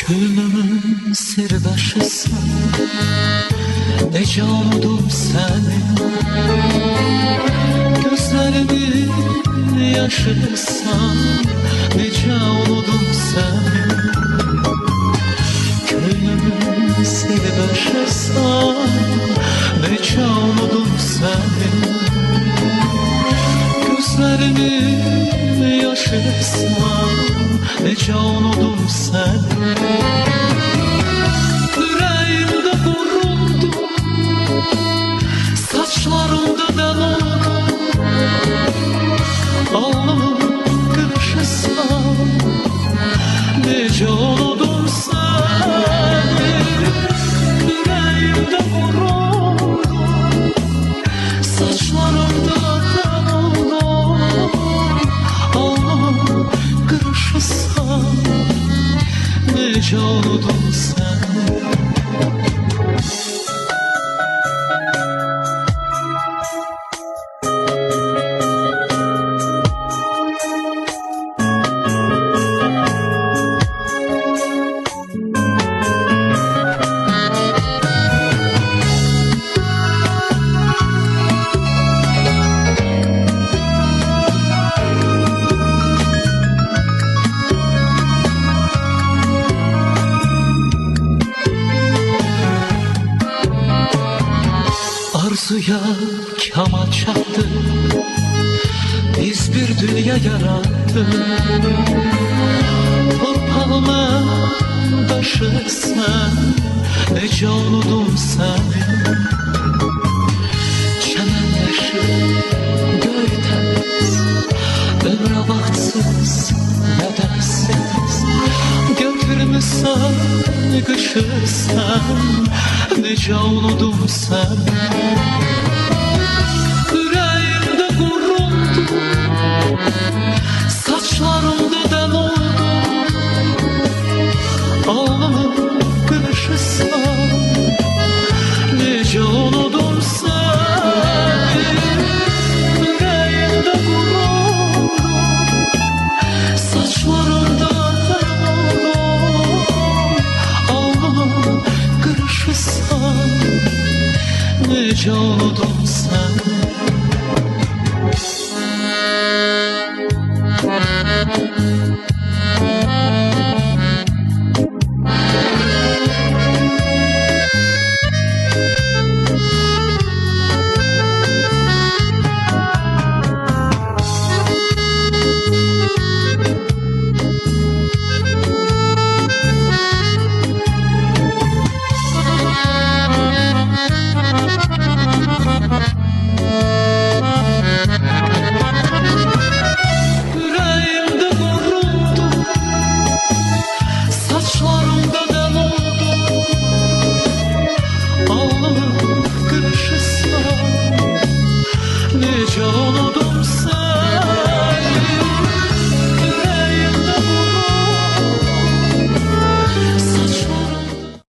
Gönlümün sirdaşısın, nece unudum seni. Gözlerimin yaşısan, nece unudum seni. Gönlümün sirdaşısın, nece unudum seni. Gözlerimin yaşısan, nece unudum seni. Yüreğimde vuruldu, saçlarımda del oldu. Alnımın kırışısan, nece unudum seni. Yüreğimde vuruldu, saçlarımda del oldu. Alnımın kırışısan, nece unudum seni. Arzuya kemal çattı, biz bir dünya yarattık. Torpağıma taşırsan, nece unudum seni. Çəmənləşir göytəniz, ömrə vaxtsız, nədənsiz. Götürmüsən qışırsan, nece unudum seni. Yüreğimde vuruldu, saçlarımda del oldu. Alnımın kırışısan, nece unudum seni. Yüreğimde vuruldu, saçlarımda del oldu. Alnımın kırışısan, nece unudum seni. Yüreğimde vuruldu, saçlarımda del oldu. Alnımın kırışısan, nece unudum